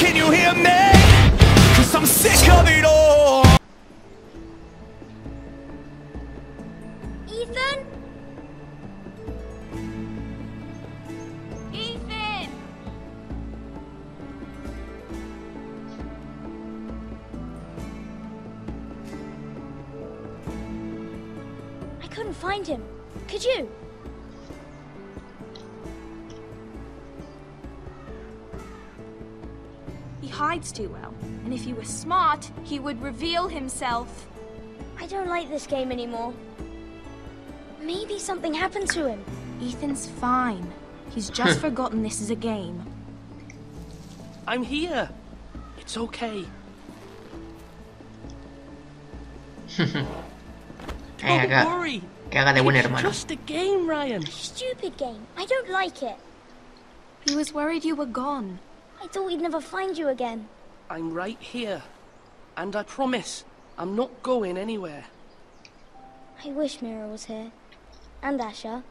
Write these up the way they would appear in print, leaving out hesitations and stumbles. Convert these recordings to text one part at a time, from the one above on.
can you hear me? 'Cause I'm sick of it all. Ethan? Ethan! I couldn't find him. Could you? He hides too well, and if he were smart, he would reveal himself. I don't like this game anymore. Maybe something happened to him. Ethan's fine. He's just forgotten this is a game. I'm here. It's okay. Don't worry. Que haga de buen It's hermano. just a game, Ryan. Stupid game. I don't like it. He was worried you were gone. I thought we'd never find you again. I'm right here. And I promise, I'm not going anywhere. I wish Mira was here. And Asher.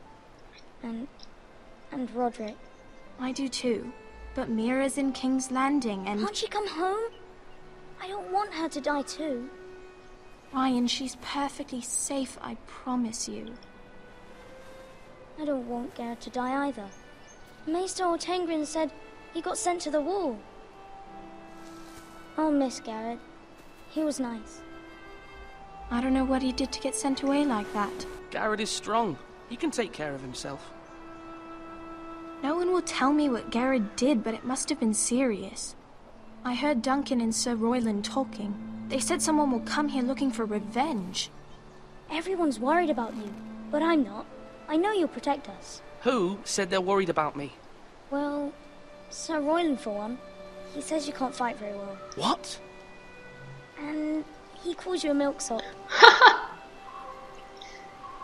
And Roderick. I do too. But Mira's in King's Landing and... Can't she come home? I don't want her to die too. Ryan, she's perfectly safe, I promise you. I don't want Garrett to die either. Maester Ortengrin said he got sent to the wall. I'll miss Garrett. He was nice. I don't know what he did to get sent away like that. Garrett is strong. He can take care of himself. No one will tell me what Garrett did, but it must have been serious. I heard Duncan and Sir Royland talking. They said someone will come here looking for revenge. Everyone's worried about you, but I'm not. I know you'll protect us. Who said they're worried about me? Well, Sir Royland for one. He says you can't fight very well. What? And he calls you a milksop.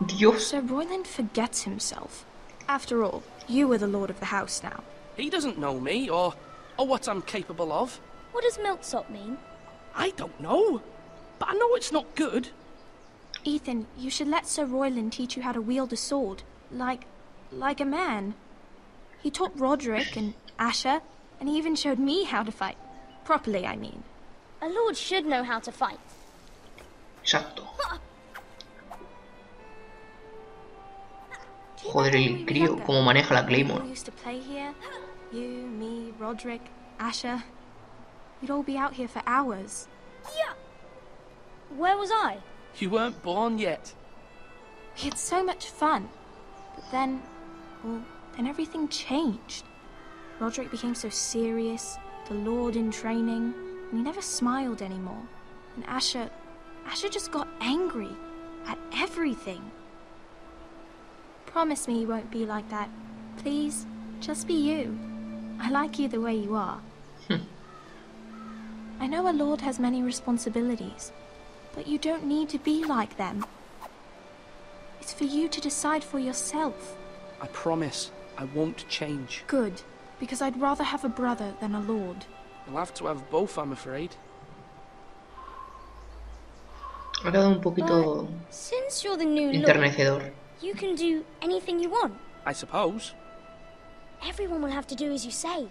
Dios. Sir Royland forgets himself. After all, you are the lord of the house now. He doesn't know me or what I'm capable of. What does milksop mean? I don't know. But I know it's not good. Ethan, you should let Sir Royland teach you how to wield a sword. Like a man. He taught Roderick and Asher, and he even showed me how to fight. Properly, I mean. A lord should know how to fight. Exacto. Joder, el crío, cómo maneja la Claymore. We used to play here. You, me, Roderick, Asher. We'd all be out here for hours. Yeah. Where was I? You weren't born yet. We had so much fun. But then, well, then everything changed. Roderick became so serious, the lord in training, and he never smiled anymore. And Asher just got angry at everything. Promise me you won't be like that. Please, just be you. I like you the way you are. I know a lord has many responsibilities, but you don't need to be like them. It's for you to decide for yourself. I promise I won't change. Good, because I'd rather have a brother than a lord. You'll have to have both, I'm afraid. Ha quedado un poquito But since you're the new lord, enternecedor. you can do anything you want. I suppose. Everyone will have to do as you say.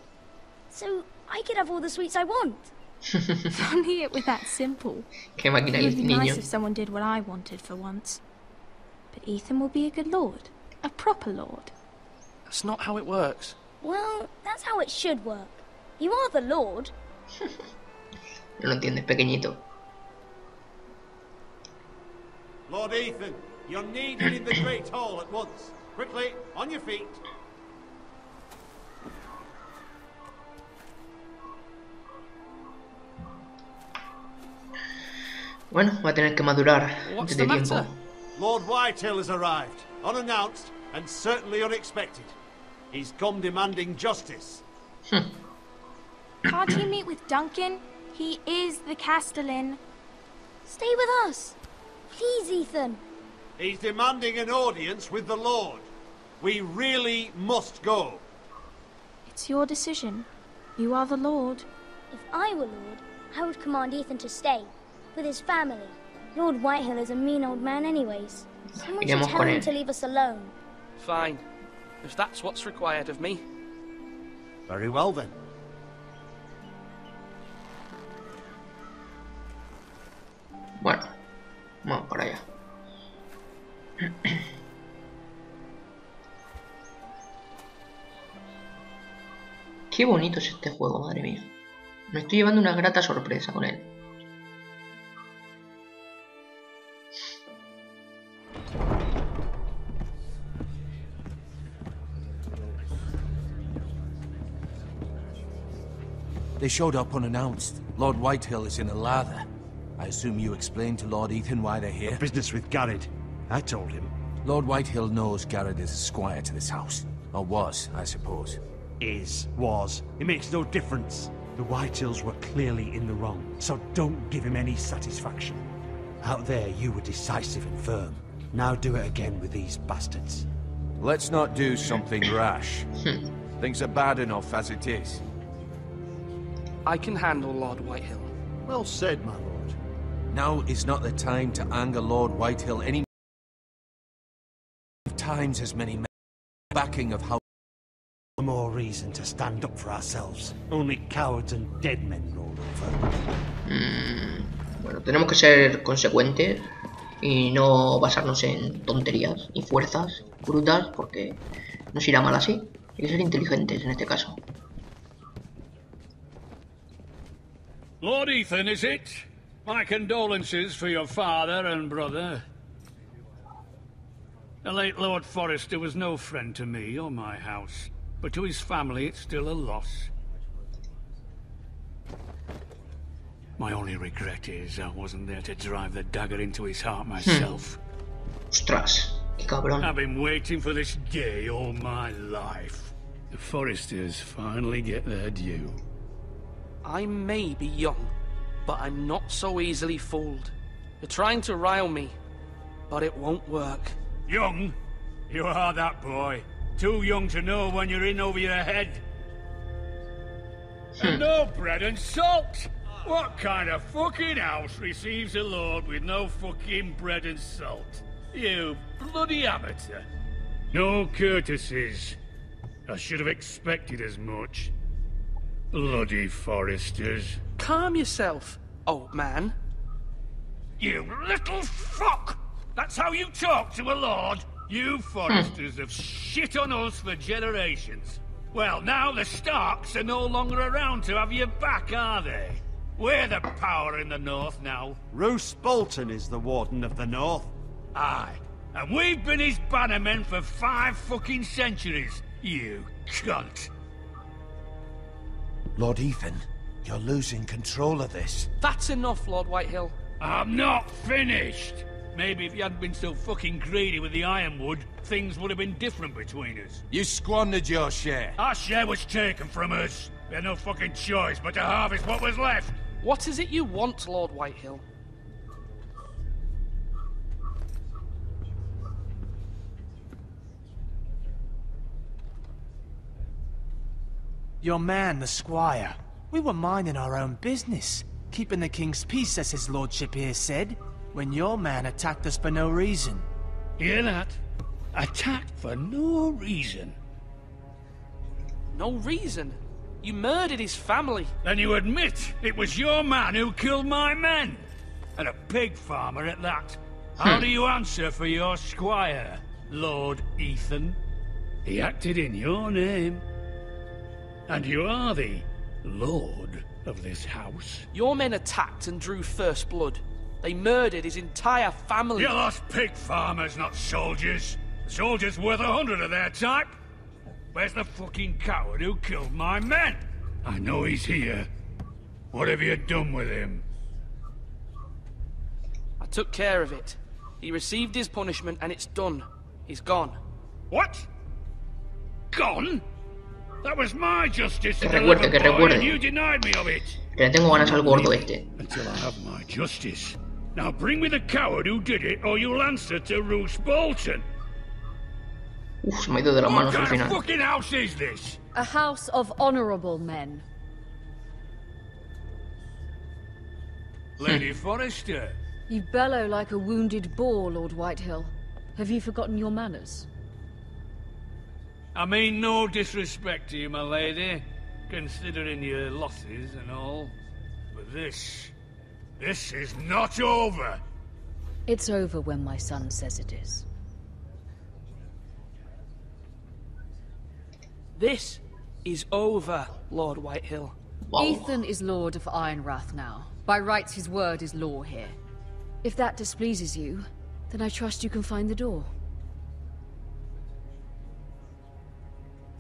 So I could have all the sweets I want. If only it were that simple. Qué máquina It el would be niño. nice if someone did what I wanted for once. But Ethan will be a good lord. A proper lord. That's not how it works. Well, that's how it should work. You are the lord. No lo entiendes, pequeñito. Lord Ethan, you're needed in the Great Hall at once. Quickly, on your feet. Bueno, va a tener que madurar What's antes the de tiempo. matter? Lord Whitetail has arrived, unannounced and certainly unexpected. He's come demanding justice. Can't he meet with Duncan? He is the Castellan. Stay with us. Please, Ethan. He's demanding an audience with the Lord. We really must go. It's your decision. You are the lord. If I were lord, I would command Ethan to stay. With his family. Lord Whitehill is a mean old man anyways. Someone should Iremos tell con him él. to leave us alone. Fine. If that's what's required of me. Very well then. Bueno, vamos para allá. Qué bonito es este juego, madre mía. Me estoy llevando una grata sorpresa con él. They showed up unannounced. Lord Whitehill is in a lather. I assume you explained to Lord Ethan why they're here? Business with Garrett. I told him. Lord Whitehill knows Garrett is a squire to this house. Or was, I suppose. Was. It makes no difference. The Whitehills were clearly in the wrong, so don't give him any satisfaction. Out there, you were decisive and firm. Now do it again with these bastards. Let's not do something rash. Things are bad enough as it is. I can handle Lord Whitehill. Well said, my lord. Now is not the time to anger Lord Whitehill any times as many men. Backing of how More reason to stand up for ourselves. Only cowards and dead men roll over. Bueno, tenemos que ser consecuentes y no basarnos en tonterías y fuerzas brutas porque nos irá mal así. Hay que ser inteligentes en este caso. Lord Ethan, is it? My condolences for your father and brother. The late Lord Forrester was no friend to me or my house, but to his family it's still a loss. My only regret is I wasn't there to drive the dagger into his heart myself. Ostras, qué cabrón. I've been waiting for this day all my life. The Forresters finally get their due. I may be young, but I'm not so easily fooled. You're trying to rile me, but it won't work. Young? You are that boy. Too young to know when you're in over your head. And no bread and salt! What kind of fucking house receives a lord with no fucking bread and salt? You bloody amateur. No courtesies. I should have expected as much. Bloody Forresters. Calm yourself, old man. You little fuck! That's how you talk to a lord? You Forresters have shit on us for generations. Well, now the Starks are no longer around to have your back, are they? We're the power in the north now. Roose Bolton is the Warden of the North. Aye. And we've been his bannermen for 5 fucking centuries, you cunt. Lord Ethan, you're losing control of this. That's enough, Lord Whitehill. I'm not finished. Maybe if you hadn't been so fucking greedy with the ironwood, things would have been different between us. You squandered your share. Our share was taken from us. We had no fucking choice but to harvest what was left. What is it you want, Lord Whitehill? Your man, the squire. We were minding our own business, keeping the king's peace, as his lordship here said, when your man attacked us for no reason. Hear that? Attacked for no reason. No reason? You murdered his family. Then you admit it was your man who killed my men? And a pig farmer at that. How do you answer for your squire, Lord Ethan? He acted in your name. And you are the lord of this house. Your men attacked and drew first blood. They murdered his entire family. You lost pig farmers, not soldiers. Soldiers worth 100 of their type. Where's the fucking coward who killed my men? I know he's here. What have you done with him? I took care of it. He received his punishment and it's done. He's gone. What? Gone? That was my justice to Que deliver, boy, recuerde. and you denied me of it. Que le tengo ganas al gordo este. Until I have my justice. Now bring me the coward who did it, or you'll answer to Roose Bolton. Uf, se me ha ido de las What manos al kind of final. fucking house is this? A house of honorable men. Lady Forrester. You bellow like a wounded boar, Lord Whitehill. Have you forgotten your manners? I mean no disrespect to you, my lady, considering your losses and all. But this This is not over. It's over when my son says it is. This is over, Lord Whitehill. Wow. Ethan is Lord of Ironrath now. By rights, his word is law here. If that displeases you, then I trust you can find the door.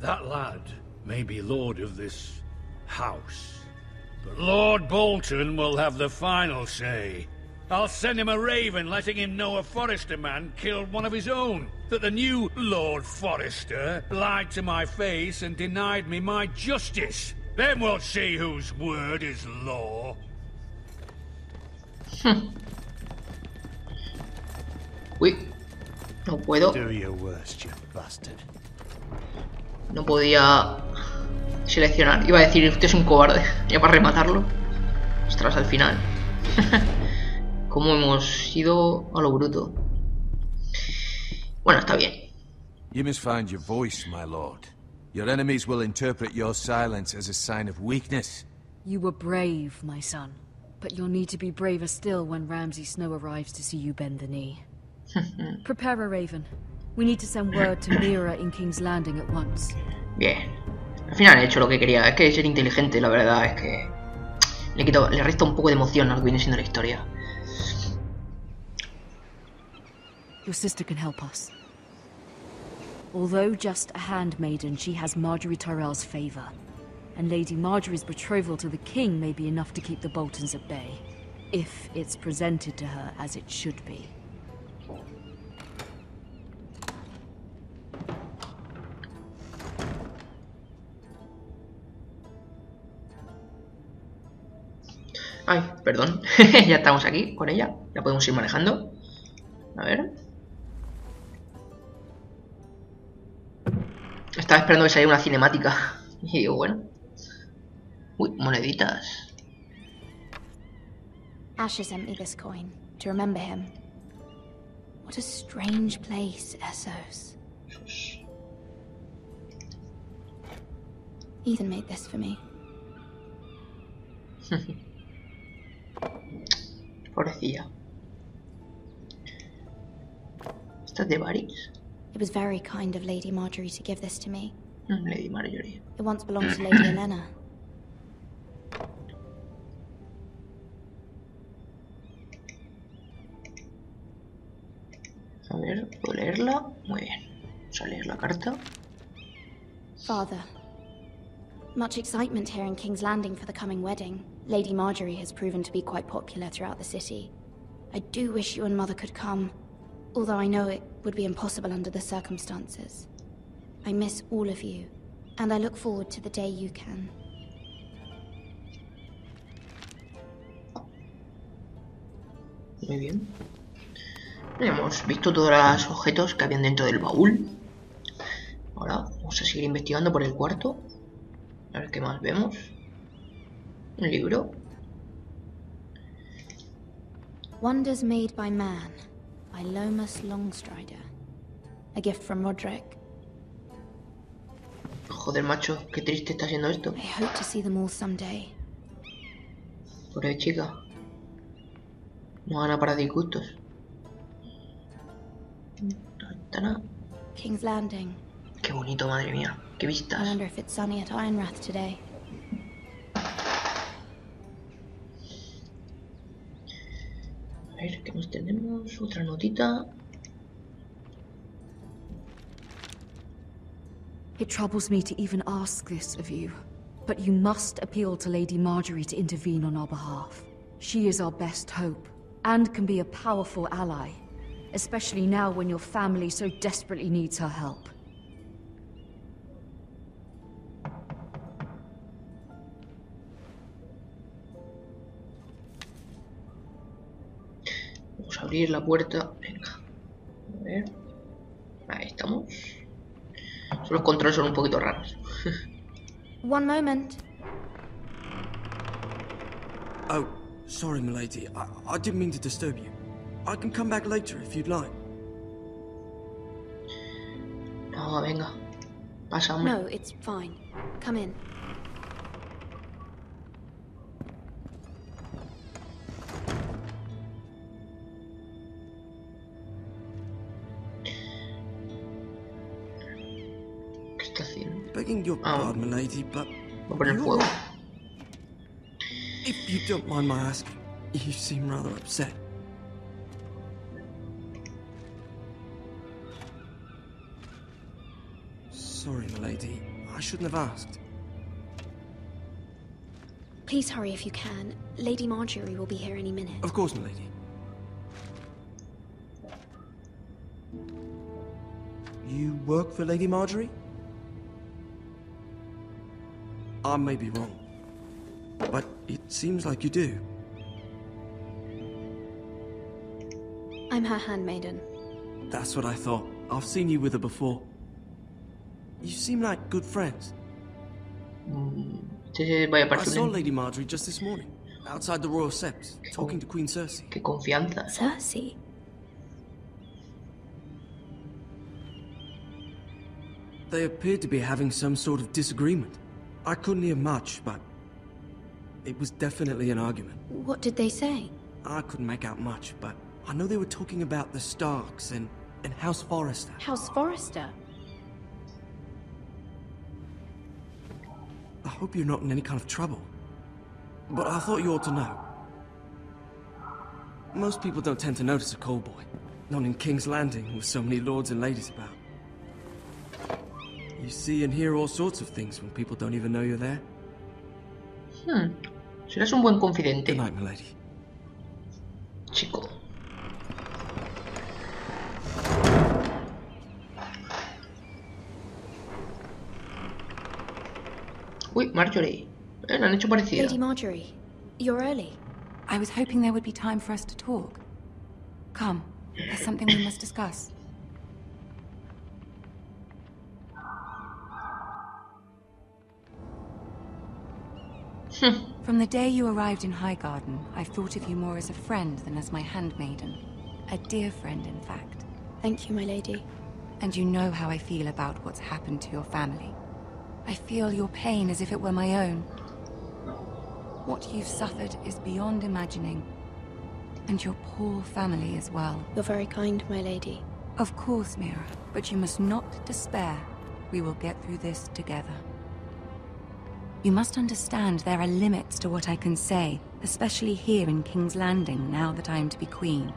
That lad may be lord of this house, but Lord Bolton will have the final say. I'll send him a raven letting him know a Forrester man killed one of his own. That the new Lord Forrester lied to my face and denied me my justice. Then we'll see whose word is law. Uy, no puedo. Do your worst, you bastard. No podía seleccionar. Iba a decir, usted es un cobarde. Ya para rematarlo. Ostras, al final. Cómo hemos ido a lo bruto. Bueno, está bien. You must find your voice, my lord. Your enemies will interpret your silence as a sign of weakness. You were brave, my son. But you'll need to be braver still when Ramsay Snow arrives to see you bend the knee. Prepare a raven. We need to send word to Mira in King's Landing at once. Bien. Al final he hecho lo que quería. Es que ser inteligente, la verdad, es que le resta un poco de emoción a lo que viene siendo la historia. Your sister can help us. Although just a handmaiden, she has Marjorie Tyrell's favor. And Lady Marjorie's betrothal to the king may be enough to keep the Boltons at bay. If it's presented to her as it should be. Ay, perdón. Ya estamos aquí con ella. Ya podemos ir manejando. A ver. Estaba esperando que saliera una cinemática. Y digo, bueno. Uy, moneditas. Asher sent me this coin to remember him. What a strange place, Essos. Ethan made this for me. Pobrecilla. ¿Esta es de Varys? It was very kind of Lady Marjorie to give this to me. Lady Marjorie. It once belonged to Lady Elena. A ver, ¿puedo leerla? Muy bien. Vamos a leer la carta. Father, much excitement here in King's Landing for the coming wedding. Lady Marjorie has proven to be quite popular throughout the city. I do wish you and Mother could come, although I know it would be impossible under the circumstances. I miss all of you, and I look forward to the day you can. Muy bien. Hemos visto todos los objetos que habían dentro del baúl. Ahora vamos a seguir investigando por el cuarto. A ver qué más vemos. Un libro. Wonders Made by Man, by Lomas Longstrider. A gift from Roderick. Joder, macho, qué triste está siendo esto. I hope to see them all someday. Pobre chica. No gana para disgustos. King's Landing. Qué bonito, madre mía. Qué I vistas. wonder if it's sunny at Ironrath today. A ver, ¿qué más tenemos? Otra notita. It troubles me to even ask this of you, but you must appeal to Lady Marjorie to intervene on our behalf. She is our best hope, and can be a powerful ally, especially now when your family so desperately needs her help. Vamos a abrir la puerta. Venga. A ver. Ahí estamos. Los controles son un poquito raros. One moment. Oh, sorry, milady. I didn't mean to disturb you. I can come back later if you'd like. No, venga. Pasa, hombre. No, it's fine. Come in. estación. Begging your pardon, milady, but Voy a poner fuego. if you don't mind my asking, you seem rather upset. Sorry, milady. I shouldn't have asked. Please hurry if you can. Lady Marjorie will be here any minute. Of course, milady. You work for Lady Marjorie? I may be wrong, but it seems like you do. I'm her handmaiden. That's what I thought. I've seen you with her before. You seem like good friends. Vaya I saw Lady Marjorie just this morning, outside the Royal Sept, talking to Queen Cersei. Qué confianza. Cersei? They appeared to be having some sort of disagreement. I couldn't hear much, but it was definitely an argument. What did they say? I couldn't make out much, but I know they were talking about the Starks and House Forrester. House Forrester? I hope you're not in any kind of trouble, but I thought you ought to know. Most people don't tend to notice a call boy, not in King's Landing with so many lords and ladies about. You see and hear all sorts of things when people don't even know you're there. Serás un buen confidente. Good night, milady. Chico. Uy, Marjorie. La han hecho parecida. Lady Marjorie, you're early. I was hoping there would be time for us to talk. Come, there's something we must discuss. From the day you arrived in Highgarden, I've thought of you more as a friend than as my handmaiden. A dear friend, in fact. Thank you, my lady. And you know how I feel about what's happened to your family. I feel your pain as if it were my own. What you've suffered is beyond imagining. And your poor family as well. You're very kind, my lady. Of course, Mira, but you must not despair. We will get through this together. You must understand there are limits to what I can say, especially here in King's Landing, now that I am to be queen.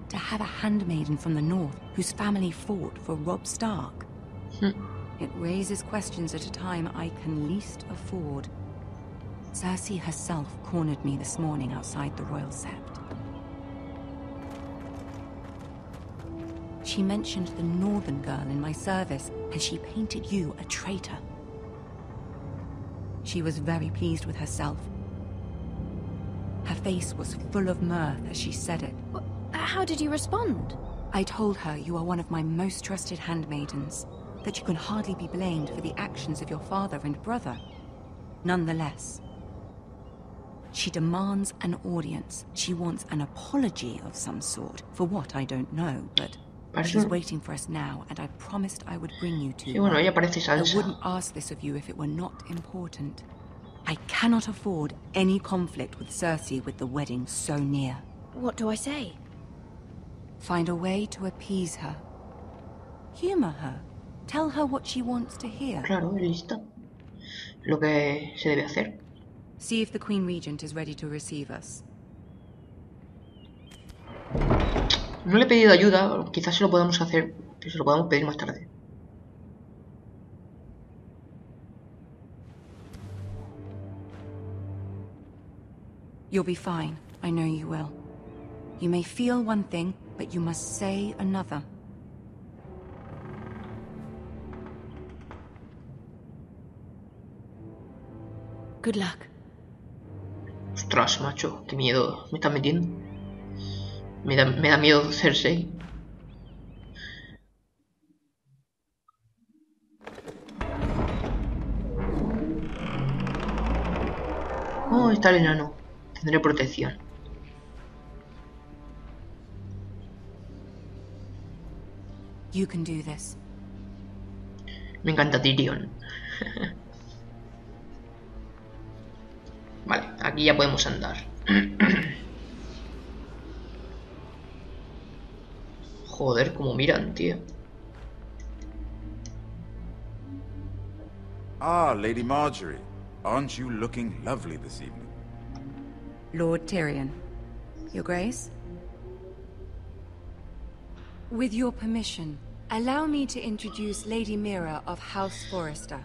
To have a handmaiden from the north whose family fought for Robb Stark. It raises questions at a time I can least afford. Cersei herself cornered me this morning outside the Royal Sept. She mentioned the northern girl in my service, and she painted you a traitor. She was very pleased with herself. Her face was full of mirth as she said it. How did you respond? I told her you are one of my most trusted handmaidens, that you can hardly be blamed for the actions of your father and brother. Nonetheless, she demands an audience. She wants an apology of some sort, for what I don't know, but she's waiting for us now, and I promised I would bring you to her. Bueno, ella parece salsa. I wouldn't ask this of you if it were not important. I cannot afford any conflict with Cersei with the wedding so near. What do I say? Find a way to appease her. Humor her. Tell her what she wants to hear. Claro, lista. Lo que se debe hacer. See if the Queen Regent is ready to receive us. No le he pedido ayuda, quizás se lo podamos hacer, pero se lo podamos pedir más tarde. You'll be fine. I know you will. You may feel one thing, but you must say another. Good luck. Ostras, macho, qué miedo me estás metiendo. Me da miedo Cersei. Oh, está el enano. Tendré protección. You can do this. Me encanta Tyrion. Vale, aquí ya podemos andar. Joder, cómo miran, tío. Ah, Lady Marjorie. Aren't you looking lovely this evening? Lord Tyrion. Your Grace? With your permission, allow me to introduce Lady Mira of House Forrester.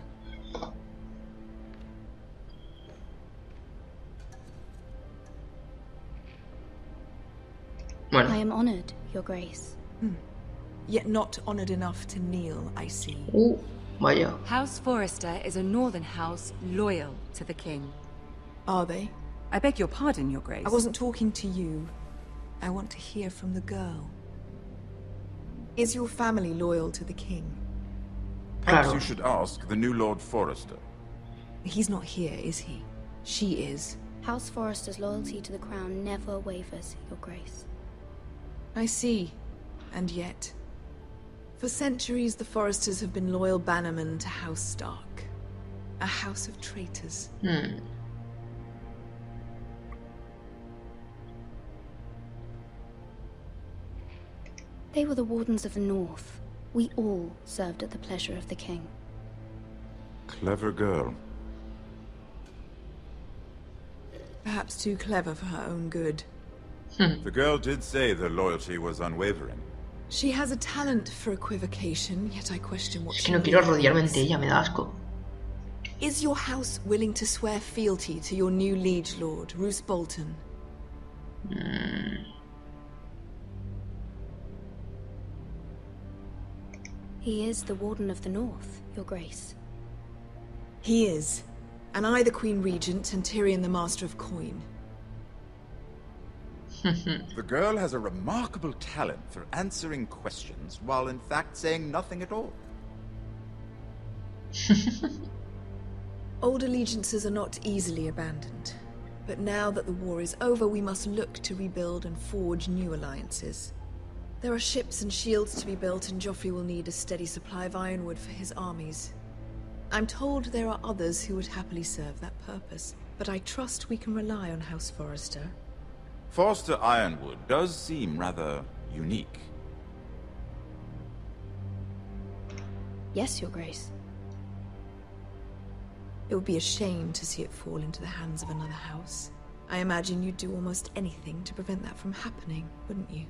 I am honored, Your Grace. Yet not honored enough to kneel, I see. Vaya. House Forrester is a northern house loyal to the king. Are they? I beg your pardon, Your Grace. I wasn't talking to you. I want to hear from the girl. Is your family loyal to the king? Perhaps you should ask the new Lord Forrester. He's not here, is he? She is. House Forrester's loyalty to the crown never wavers, Your Grace. I see. And yet... For centuries, the Forresters have been loyal bannermen to House Stark. A house of traitors. They were the Wardens of the North. We all served at the pleasure of the king. Clever girl. Perhaps too clever for her own good. The girl did say their loyalty was unwavering. She has a talent for equivocation, yet I question what Es que no quiero rodearme ante ella, me da asco. Is your house willing to swear fealty to your new liege lord, Roose Bolton? He is the Warden of the North, Your Grace. He is. And I the Queen Regent and Tyrion the Master of Coin. The girl has a remarkable talent for answering questions while in fact saying nothing at all. Old allegiances are not easily abandoned. But now that the war is over, we must look to rebuild and forge new alliances. There are ships and shields to be built, and Joffrey will need a steady supply of ironwood for his armies. I'm told there are others who would happily serve that purpose, but I trust we can rely on House Forrester. Forster Ironwood does seem rather unique. Yes, Your Grace. It would be a shame to see it fall into the hands of another house. I imagine you'd do almost anything to prevent that from happening, wouldn't you?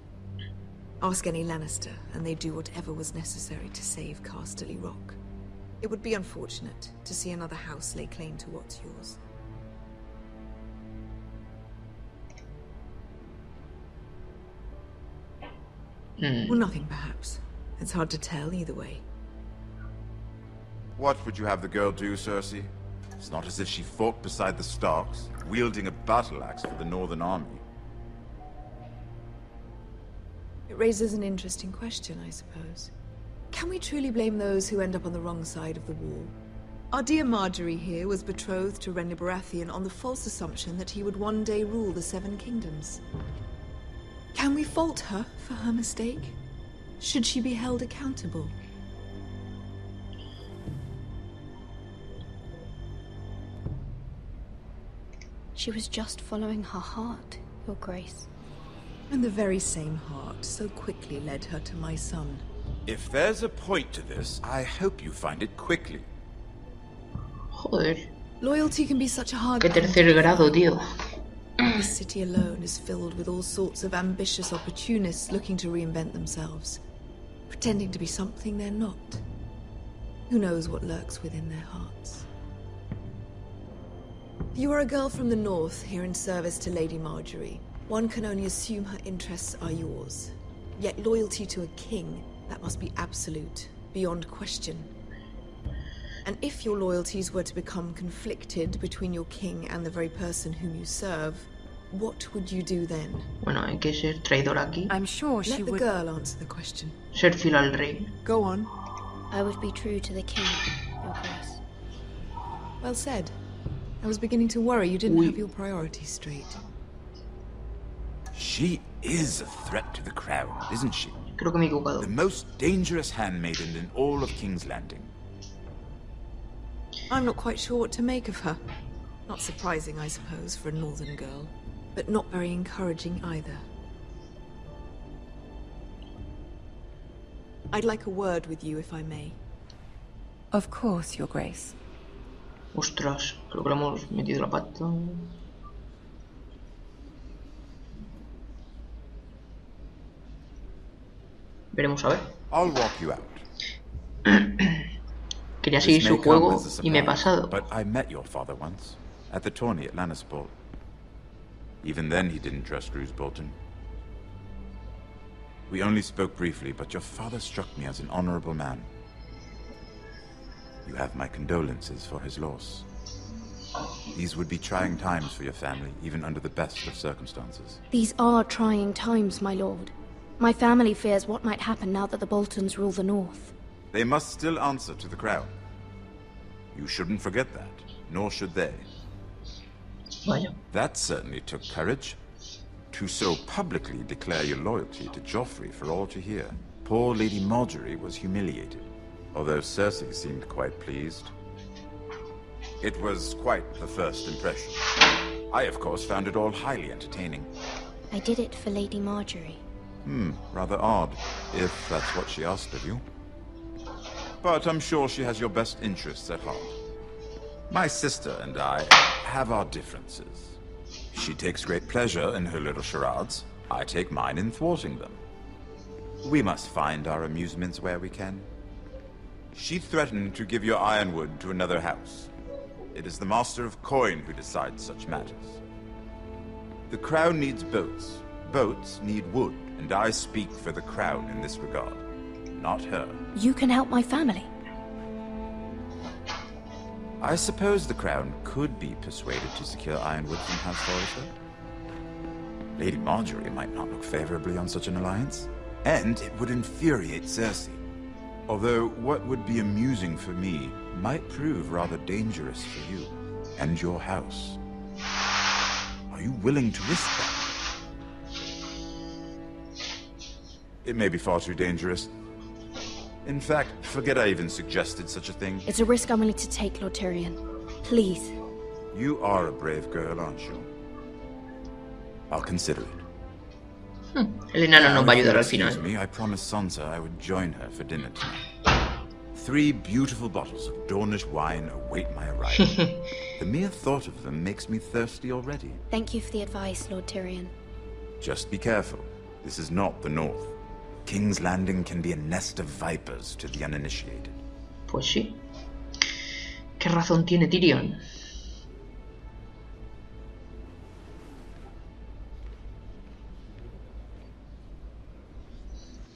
Ask any Lannister, and they'd do whatever was necessary to save Casterly Rock. It would be unfortunate to see another house lay claim to what's yours. Well, nothing perhaps. It's hard to tell either way. What would you have the girl do, Cersei? It's not as if she fought beside the Starks, wielding a battle axe for the Northern Army. It raises an interesting question, I suppose. Can we truly blame those who end up on the wrong side of the wall? Our dear Marjorie here was betrothed to Renly Baratheon on the false assumption that he would one day rule the Seven Kingdoms. Can we fault her for her mistake? Should she be held accountable? She was just following her heart, Your Grace. And the very same heart so quickly led her to my son. If there's a point to this, I hope you find it quickly. Joder. Loyalty can be such a hard... Qué tercer grado, tío. This city alone is filled with all sorts of ambitious opportunists looking to reinvent themselves, pretending to be something they're not. Who knows what lurks within their hearts? You are a girl from the north, here in service to Lady Marjorie. One can only assume her interests are yours. Yet loyalty to a king, that must be absolute, beyond question. And if your loyalties were to become conflicted between your king and the very person whom you serve, what would you do then? Bueno, hay que ser traidor aquí. I'm sure she would... Let the girl answer the question. Ser fiel al rey. Go on. I would be true to the king, Your Grace. Well said. I was beginning to worry you didn't have your priorities straight. She is a threat to the crown, isn't she? Creo que me he equivocado. The most dangerous handmaiden in all of King's Landing. I'm not quite sure what to make of her. Not surprising, I suppose, for a northern girl, but not very encouraging either. I'd like a word with you, if I may. Of course, Your Grace. Ostras, creo que le hemos metido la pata. Veremos a ver. I'll walk you out. Quería seguir su juego y me he pasado. But I met your father once at the tourney at Lannisport. Even then he didn't trust Roose Bolton. We only spoke briefly, but your father struck me as an honorable man. You have my condolences for his loss. These would be trying times for your family, even under the best of circumstances. These are trying times, my lord. My family fears what might happen now that the Boltons rule the North. They must still answer to the crown. You shouldn't forget that, nor should they. Vaya. That certainly took courage. To so publicly declare your loyalty to Joffrey for all to hear. Poor Lady Marjorie was humiliated, although Cersei seemed quite pleased. It was quite the first impression. I, of course, found it all highly entertaining. I did it for Lady Marjorie. Rather odd, if that's what she asked of you. But I'm sure she has your best interests at heart. My sister and I have our differences. She takes great pleasure in her little charades. I take mine in thwarting them. We must find our amusements where we can. She threatened to give your ironwood to another house. It is the Master of Coin who decides such matters. The crown needs boats. Boats need wood, and I speak for the crown in this regard. Not her. You can help my family. I suppose the crown could be persuaded to secure ironwood from House Forrester. Lady Marjorie might not look favorably on such an alliance, and it would infuriate Cersei. Although what would be amusing for me might prove rather dangerous for you and your house. Are you willing to risk that? It may be far too dangerous. In fact, forget I even suggested such a thing. It's a risk I'm willing to take, Lord Tyrion. Please. You are a brave girl, aren't you? I'll consider it. El enano nos va a ayudar al Excuse final. me, I promised Sansa I would join her for dinner tonight. 3 beautiful bottles of Dornish wine await my arrival. The mere thought of them makes me thirsty already. Thank you for the advice, Lord Tyrion. Just be careful. This is not the North. King's Landing can be a nest of vipers to the uninitiated. Pues sí. ¿Qué razón tiene Tyrion?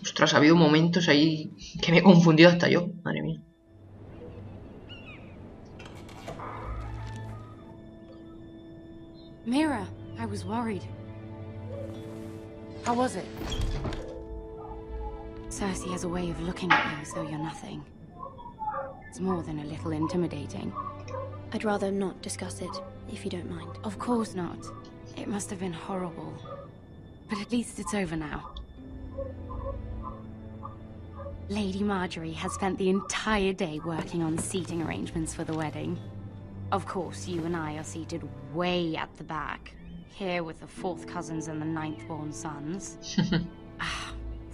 Ostras, ha habido momentos ahí que me he confundido hasta yo. Madre mía. Mira, I was worried. How was it? Cersei has a way of looking at you as though you're nothing. It's more than a little intimidating. I'd rather not discuss it, if you don't mind. Of course not. It must have been horrible. But at least it's over now. Lady Marjorie has spent the entire day working on seating arrangements for the wedding. Of course, you and I are seated way at the back, here with the 4th cousins and the 9th-born sons.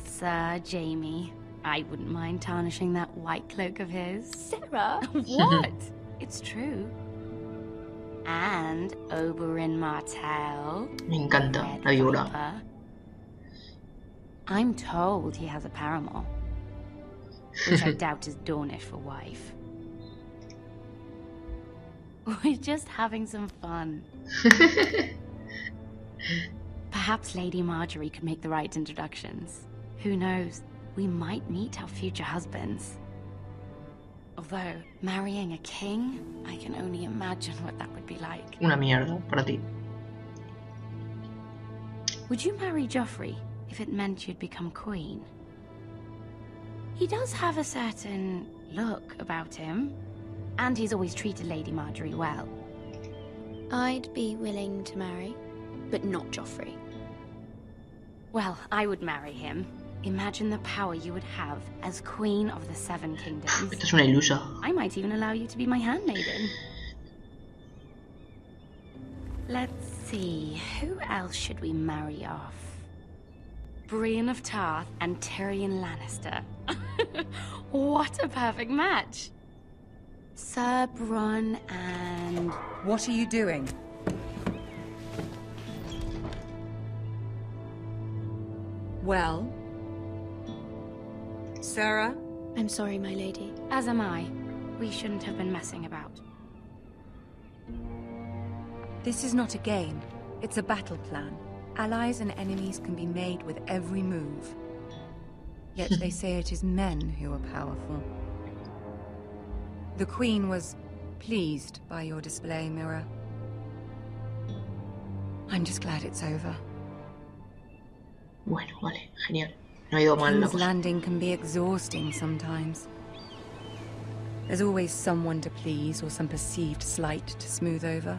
Sir Jaime, I wouldn't mind tarnishing that white cloak of his. Sarah! What? It's true. And Oberyn Martell. Me encanta la víbora. I'm told he has a paramour, which I doubt is Dornish for wife. We're just having some fun. Perhaps Lady Marjorie could make the right introductions. Who knows? We might meet our future husbands. Although, marrying a king, I can only imagine what that would be like. Una mierda para ti. Would you marry Joffrey if it meant you'd become queen? He does have a certain look about him, and he's always treated Lady Marjorie well. I'd be willing to marry, but not Joffrey. Well, I would marry him. Imagine the power you would have as Queen of the 7 Kingdoms. Esta es una ilusa. I might even allow you to be my handmaiden. Let's see, who else should we marry off? Brienne of Tarth and Tyrion Lannister. What a perfect match! Sir Bronn and... What are you doing? Well? Sarah? I'm sorry, my lady. As am I. We shouldn't have been messing about. This is not a game. It's a battle plan. Allies and enemies can be made with every move. Yet they say it is men who are powerful. The Queen was pleased by your display, Mira. I'm just glad it's over. Bueno, vale, genial. No ha ido mal la King's cosa. Landing can be exhausting sometimes. There's always someone to please or some perceived slight to smooth over.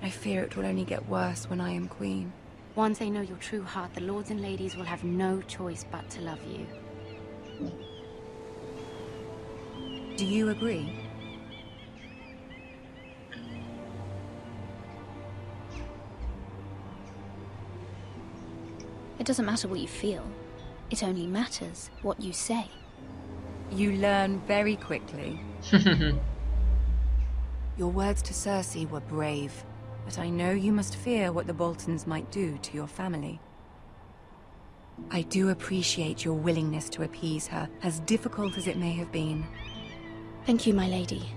I fear it will only get worse when I am queen. Once they know your true heart, the lords and ladies will have no choice but to love you. Do you agree? It doesn't matter what you feel. It only matters what you say. You learn very quickly. Your words to Cersei were brave, but I know you must fear what the Boltons might do to your family. I do appreciate your willingness to appease her, as difficult as it may have been. Thank you, my lady.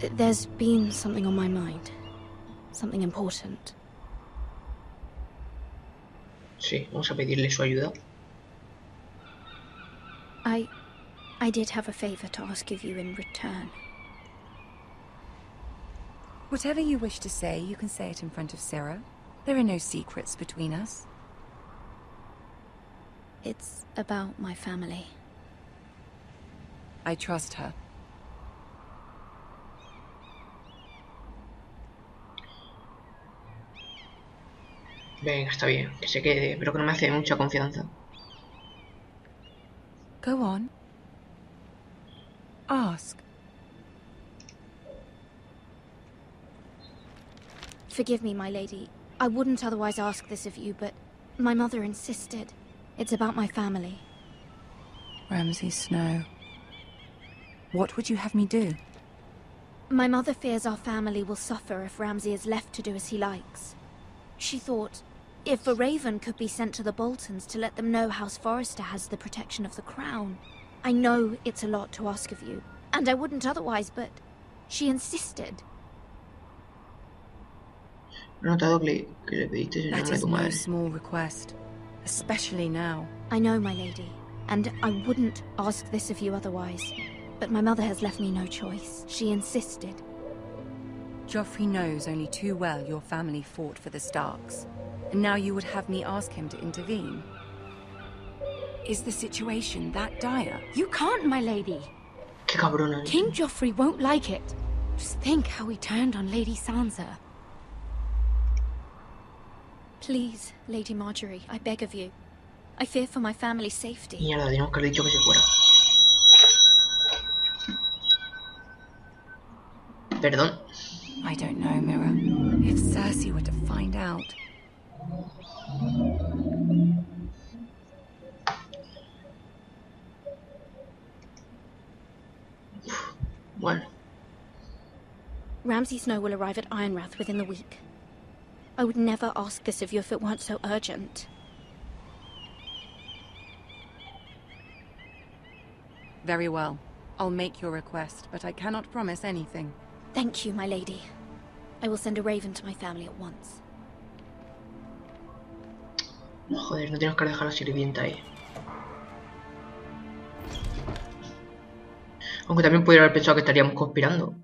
There's been something on my mind. Something important. Sí, vamos a pedirle su ayuda. I did have a favor to ask of you in return. Whatever you wish to say, you can say it in front of Sarah. There are no secrets between us. It's about my family. I trust her. Venga, está bien, que se quede, pero que no me hace mucha confianza. Go on. Ask. Forgive me, my lady. I wouldn't otherwise ask this of you, but my mother insisted. It's about my family. Ramsay Snow. What would you have me do? My mother fears our family will suffer if Ramsay is left to do as he likes. She thought, if a raven could be sent to the Boltons to let them know House Forrester has the protection of the crown. I know it's a lot to ask of you, and I wouldn't otherwise, but she insisted. He notado que le pediste el nombre That de is tu no madre. small request, especially now. I know, my lady, and I wouldn't ask this of you otherwise. But my mother has left me no choice. She insisted. Joffrey knows only too well your family fought for the Starks, and now you would have me ask him to intervene. Is the situation that dire? You can't, my lady. Qué cabrona. King Joffrey won't like it. Just think how he turned on Lady Sansa. Please, Lady Marjorie, I beg of you. I fear for my family's safety. Mierda, teníamos que haber dicho que se fuera. Perdón. I don't know, Mira. If Cersei were to find out... Bueno. Ramsay Snow will arrive at Ironrath within the week. I would never ask this of you if it weren't so urgent. Very well. I'll make your request, but I cannot promise anything. Thank you, my lady. I will send a raven to my family at once. Joder, no tenemos que dejar a la sirvienta ahí. Aunque también pudiera haber pensado que estaríamos conspirando.